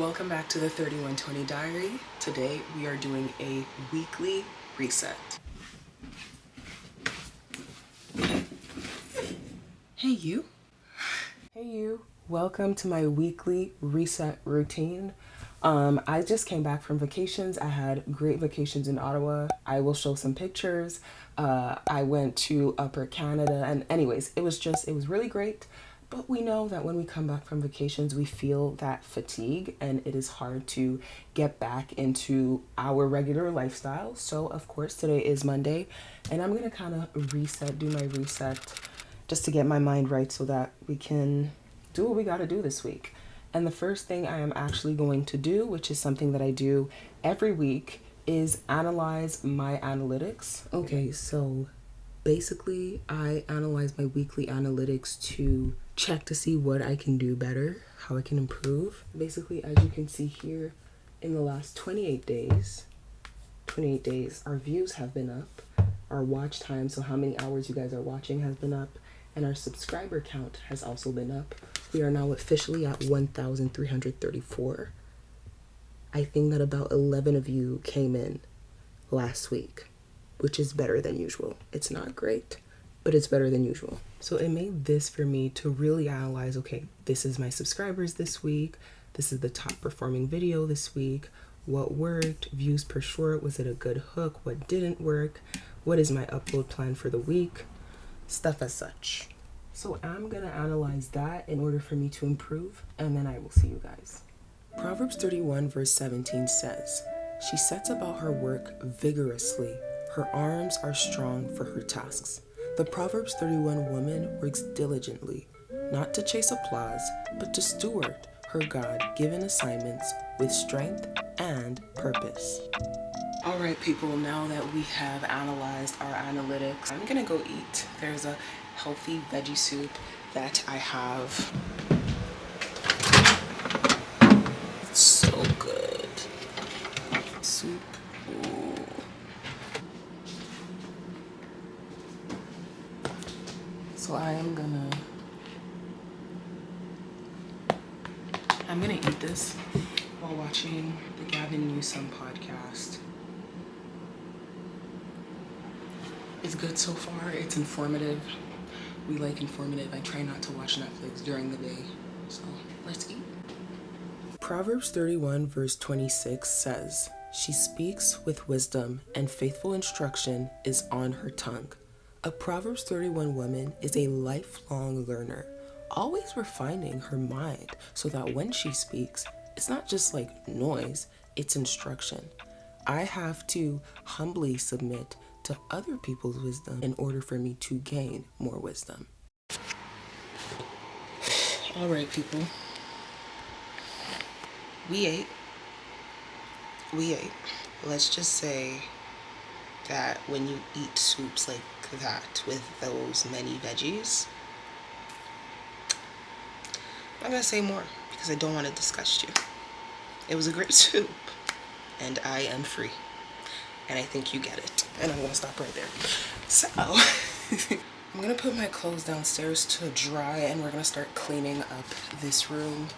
Welcome back to the 3120 Diary. Today we are doing a weekly reset. Hey you. Hey you. Welcome to my weekly reset routine. I just came back from vacations. I had great vacations in Ottawa. I will show some pictures. I went to Upper Canada, and anyways, it was really great. But we know that when we come back from vacations, we feel that fatigue and it is hard to get back into our regular lifestyle. So of course, today is Monday and I'm going to kind of do my reset just to get my mind right so that we can do what we got to do this week. And the first thing I am actually going to do, which is something that I do every week, is analyze my analytics. Okay, so basically I analyze my weekly analytics to check to see what I can do better, how I can improve. Basically, as you can see here, in the last 28 days, our views have been up, our watch time, so how many hours you guys are watching, has been up, and our subscriber count has also been up. We are now officially at 1,334. I think that about 11 of you came in last week, which is better than usual. It's not great, but it's better than usual. So it made this for me to really analyze, okay, this is my subscribers this week. This is the top performing video this week. What worked? Views per short. Was it a good hook? What didn't work? What is my upload plan for the week? Stuff as such. So I'm going to analyze that in order for me to improve, and then I will see you guys. Proverbs 31 verse 17 says, "She sets about her work vigorously. Her arms are strong for her tasks." The Proverbs 31 woman works diligently, not to chase applause, but to steward her God-given assignments with strength and purpose. All right, people, now that we have analyzed our analytics, I'm gonna go eat. There's a healthy veggie soup that I have. It's so good. Soup. Ooh. So I'm gonna eat this while watching the Gavin Newsom podcast. It's good so far. It's informative. We like informative. I try not to watch Netflix during the day. So let's eat. Proverbs 31 verse 26 says, "She speaks with wisdom, and faithful instruction is on her tongue." A Proverbs 31 woman is a lifelong learner, always refining her mind so that when she speaks, it's not just like noise, it's instruction. I have to humbly submit to other people's wisdom in order for me to gain more wisdom. All right, people. We ate. Let's just say that when you eat soups like that with those many veggies, I'm not gonna say more because I don't want to disgust you. It was a great soup and I am free and I think you get it, and I'm gonna stop right there. So I'm gonna put my clothes downstairs to dry and we're gonna start cleaning up this room.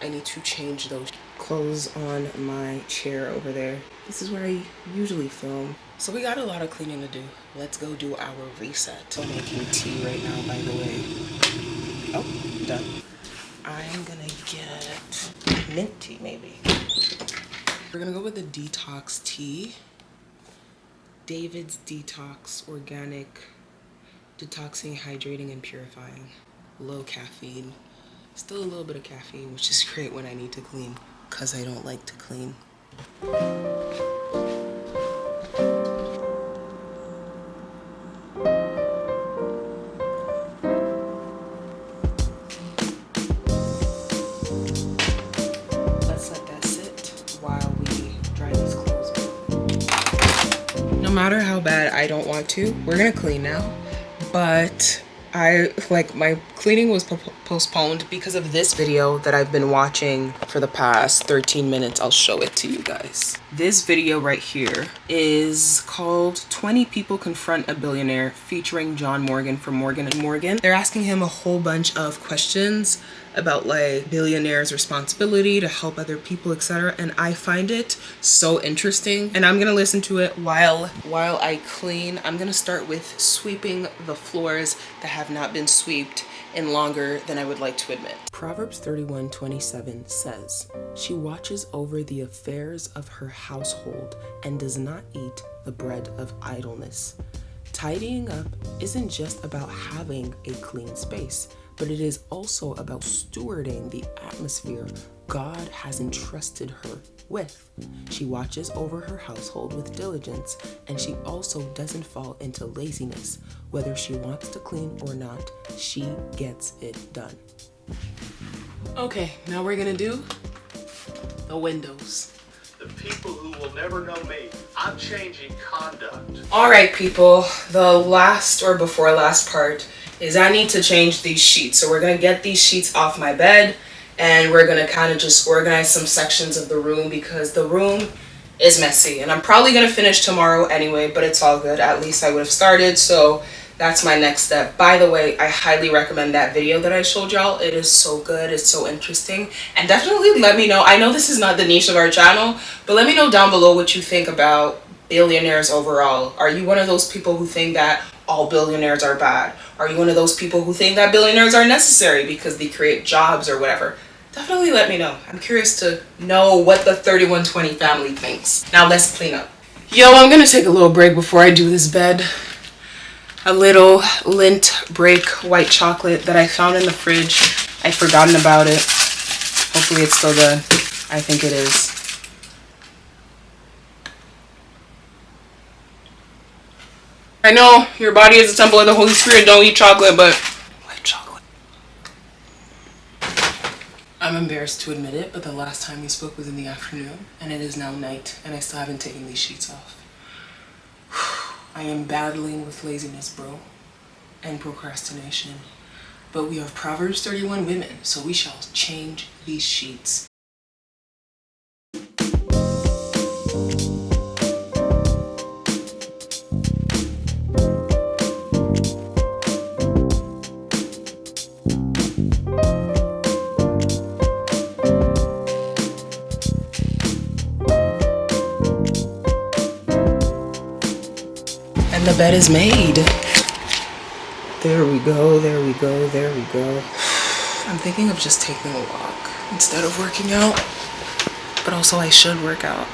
I need to change those clothes on my chair over there. This is where I usually film. So we got a lot of cleaning to do. Let's go do our reset. I'm making tea right now, by the way. Oh, done. I'm gonna get mint tea, maybe. We're gonna go with the detox tea. David's Detox Organic, detoxing, hydrating, and purifying. Low caffeine. Still a little bit of caffeine, which is great when I need to clean, because I don't like to clean. Let's let that sit while we dry these clothes. No matter how bad I don't want to, we're gonna clean now, but my cleaning was postponed because of this video that I've been watching for the past 13 minutes. I'll show it to you guys. This video right here is called 20 People Confront a Billionaire, featuring John Morgan from Morgan & Morgan. They're asking him a whole bunch of questions about like billionaires' responsibility to help other people, etc. And I find it so interesting. And I'm gonna listen to it while I clean. I'm gonna start with sweeping the floors that have not been swept in longer than I would like to admit. Proverbs 31:27 says, "She watches over the affairs of her household and does not eat the bread of idleness." Tidying up isn't just about having a clean space, but it is also about stewarding the atmosphere God has entrusted her with. She watches over her household with diligence, and she also doesn't fall into laziness. Whether she wants to clean or not, she gets it done. Okay, now we're gonna do the windows. The people who will never know me, I'm changing conduct. All right, people, the last or before last part is I need to change these sheets. So we're gonna get these sheets off my bed, and we're gonna kind of just organize some sections of the room because the room is messy. And I'm probably gonna finish tomorrow anyway, but it's all good. At least I would have started, so that's my next step. By the way, I highly recommend that video that I showed y'all. It is so good, it's so interesting. And definitely let me know, I know this is not the niche of our channel, but let me know down below what you think about billionaires overall. Are you one of those people who think that all billionaires are bad? Are you one of those people who think that billionaires are necessary because they create jobs or whatever? Definitely let me know. I'm curious to know what the 3120 family thinks. Now let's clean up. Yo, I'm gonna take a little break before I do this bed. A little Lindt Break white chocolate that I found in the fridge. I'd forgotten about it. Hopefully it's still good. I think it is. I know your body is a temple of the Holy Spirit. Don't eat chocolate, but white chocolate. I'm embarrassed to admit it, but the last time we spoke was in the afternoon, and it is now night, and I still haven't taken these sheets off. I am battling with laziness, bro, and procrastination. But we have Proverbs 31 women, so we shall change these sheets. And the bed is made. There we go, there we go, there we go. I'm thinking of just taking a walk instead of working out, but also I should work out.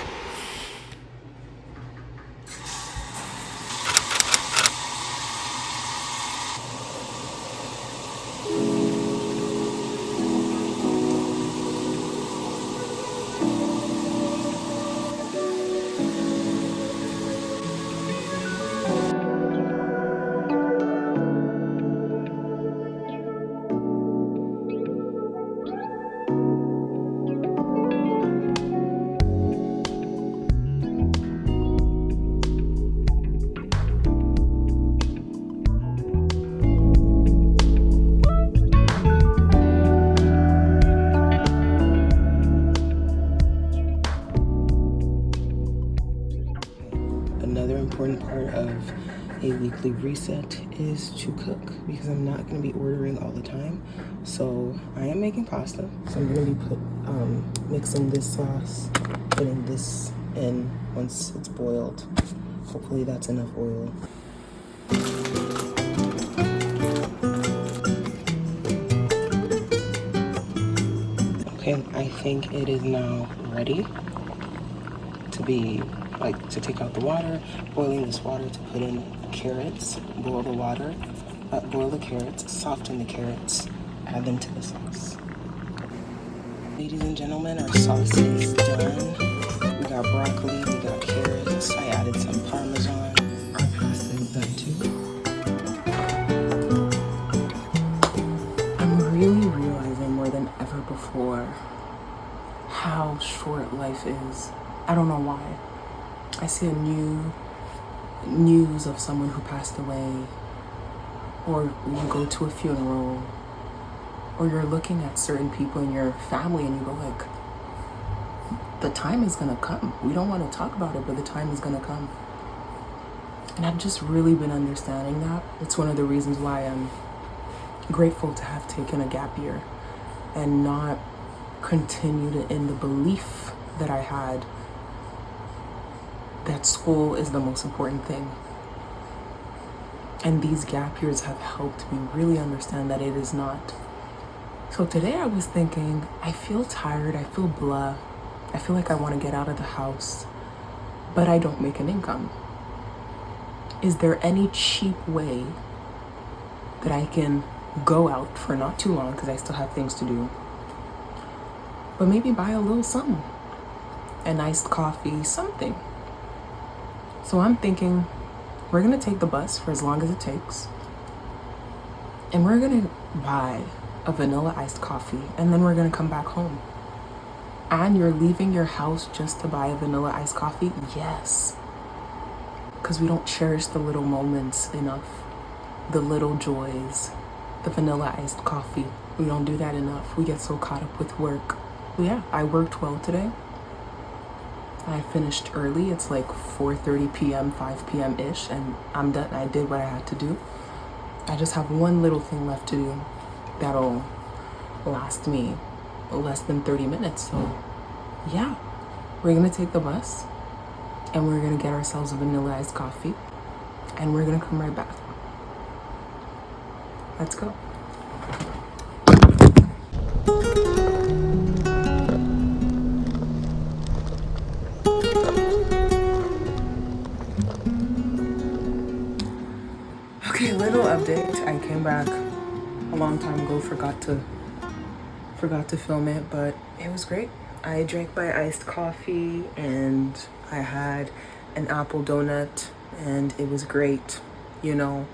Another important part of a weekly reset is to cook because I'm not going to be ordering all the time. So I am making pasta. So I'm going to be mixing this sauce, putting this in once it's boiled. Hopefully that's enough oil. Okay, I think it is now ready to be to take out the water, boiling this water to put in carrots, boil the water, boil the carrots, soften the carrots, add them to the sauce. Ladies and gentlemen, our sauce is done. We got broccoli, we got carrots, I added some Parmesan. Our pasta is done too. I'm really realizing more than ever before how short life is. I don't know why. I see a new news of someone who passed away, or you go to a funeral, or you're looking at certain people in your family and you go like, the time is gonna come. We don't want to talk about it, but the time is gonna come. And I've just really been understanding that. It's one of the reasons why I'm grateful to have taken a gap year and not continue in the belief that I had that school is the most important thing. And these gap years have helped me really understand that it is not. So today I was thinking, I feel tired, I feel blah, I feel like I want to get out of the house, but I don't make an income. Is there any cheap way that I can go out for not too long, because I still have things to do, but maybe buy a little something, an iced coffee, something? So I'm thinking we're gonna take the bus for as long as it takes, and we're gonna buy a vanilla iced coffee, and then we're gonna come back home. And you're leaving your house just to buy a vanilla iced coffee? Yes. Because we don't cherish the little moments enough, the little joys, the vanilla iced coffee. We don't do that enough. We get so caught up with work. But yeah, I worked well today. I finished early. It's like 4:30 p.m., 5 p.m.-ish, and I'm done. I did what I had to do. I just have one little thing left to do that'll last me less than 30 minutes. So yeah, we're gonna take the bus and we're gonna get ourselves a vanilla iced coffee and we're gonna come right back. Let's go. Okay, little update. I came back a long time ago, forgot to film it, but it was great. I drank my iced coffee and I had an apple donut, and it was great, to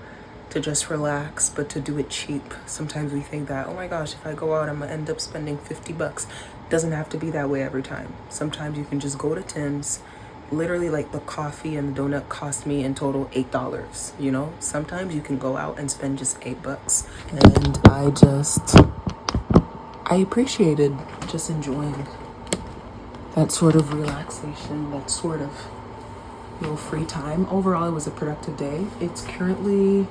just relax, but to do it cheap. Sometimes we think that, oh my gosh, if I go out, I'm gonna end up spending $50. Doesn't have to be that way every time. Sometimes you can just go to Tim's. Literally, like, the coffee and the donut cost me in total $8, Sometimes you can go out and spend just $8. And I appreciated just enjoying that sort of relaxation, that sort of free time. Overall, it was a productive day. It's currently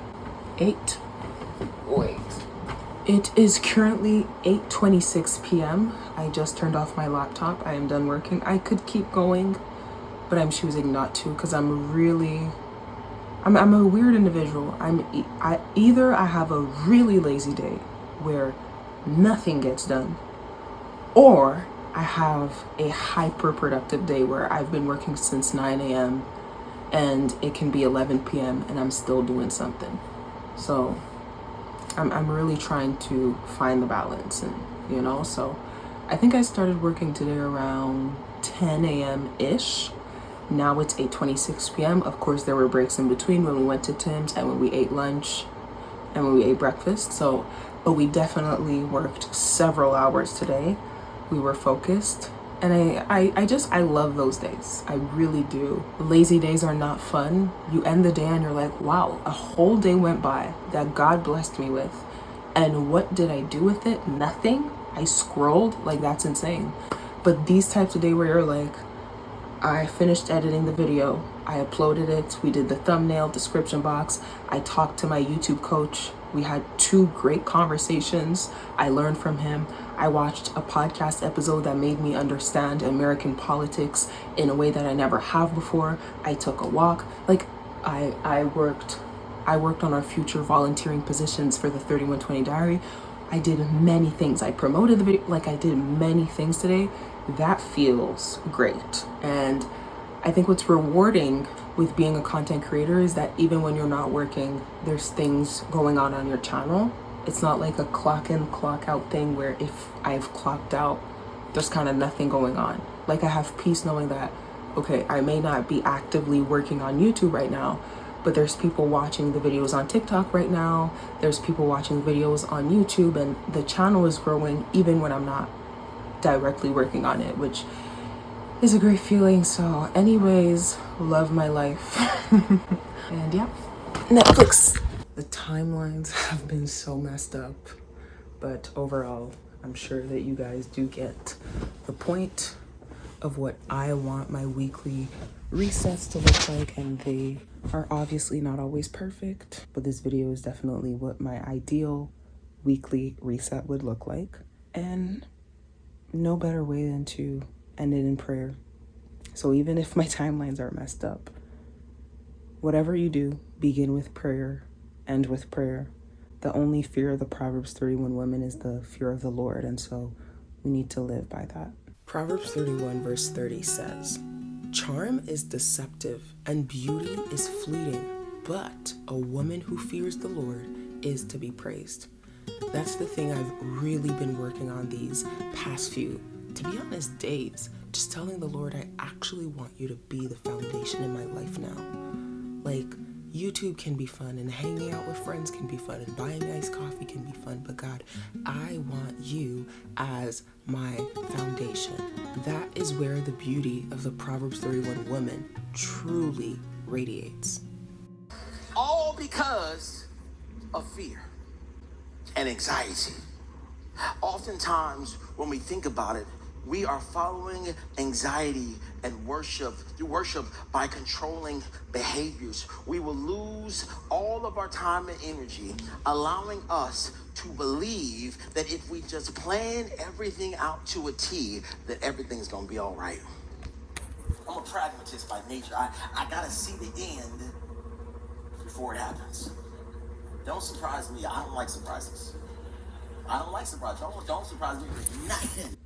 8:26 p.m. I just turned off my laptop. I am done working. I could keep going, but I'm choosing not to because I'm a weird individual. Either I have a really lazy day where nothing gets done, or I have a hyper productive day where I've been working since 9 a.m. and it can be 11 p.m. and I'm still doing something. So I'm really trying to find the balance, and so I think I started working today around 10 a.m.-ish. Now it's 8:26 p.m. Of course, there were breaks in between when we went to Tim's and when we ate lunch and when we ate breakfast. But we definitely worked several hours today. We were focused. And I love those days. I really do. Lazy days are not fun. You end the day and you're like, wow, a whole day went by that God blessed me with. And what did I do with it? Nothing. I scrolled. Like, that's insane. But these types of days where you're like, I finished editing the video, I uploaded it, we did the thumbnail, description box, I talked to my YouTube coach, we had 2 great conversations, I learned from him, I watched a podcast episode that made me understand American politics in a way that I never have before, I took a walk, like, I worked on our future volunteering positions for the 3120 Diary. I did many things. I promoted the video, like I did many things today. That feels great. And I think what's rewarding with being a content creator is that even when you're not working, there's things going on your channel. It's not like a clock in, clock out thing where if I've clocked out, there's kind of nothing going on. Like, I have peace knowing that, okay, I may not be actively working on YouTube right now, but there's people watching the videos on TikTok right now. There's people watching videos on YouTube, and the channel is growing even when I'm not directly working on it, which is a great feeling. So anyways, love my life. And yeah, Netflix. The timelines have been so messed up, but overall, I'm sure that you guys do get the point of what I want my weekly resets to look like, and they are obviously not always perfect, but this video is definitely what my ideal weekly reset would look like. And no better way than to end it in prayer. So even if my timelines are messed up, whatever you do, begin with prayer, end with prayer. The only fear of the Proverbs 31 women is the fear of the Lord, and so we need to live by that. Proverbs 31 verse 30 says, "Charm is deceptive and beauty is fleeting, but a woman who fears the Lord is to be praised." That's the thing I've really been working on these past few, to be honest, days. Just telling the Lord, I actually want you to be the foundation in my life now. Like, YouTube can be fun, and hanging out with friends can be fun, and buying iced coffee can be fun, but God, I want you as my foundation. That is where the beauty of the Proverbs 31 woman truly radiates. All because of fear and anxiety. Oftentimes, when we think about it, we are following anxiety and through worship by controlling behaviors. We will lose all of our time and energy, allowing us to believe that if we just plan everything out to a T, that everything's gonna be all right. I'm a pragmatist by nature. I gotta see the end before it happens. Don't surprise me. I don't like surprises. I don't like surprises. Don't surprise me with nothing.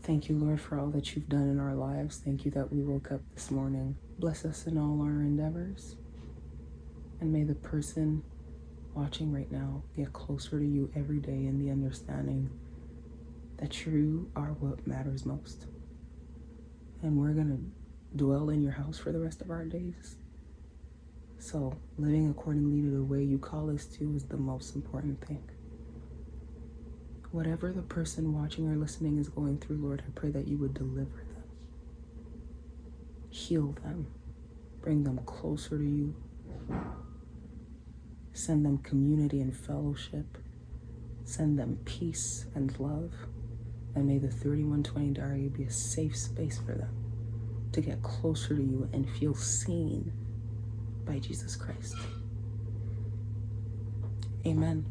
Thank you, Lord, for all that you've done in our lives. Thank you that we woke up this morning. Bless us in all our endeavors. And may the person watching right now get closer to you every day in the understanding that you are what matters most. And we're going to dwell in your house for the rest of our days. So living accordingly to the way you call us to is the most important thing. Whatever the person watching or listening is going through, Lord, I pray that you would deliver them, heal them, bring them closer to you, send them community and fellowship, send them peace and love, and may the 3120 diary be a safe space for them to get closer to you and feel seen by Jesus Christ. Amen.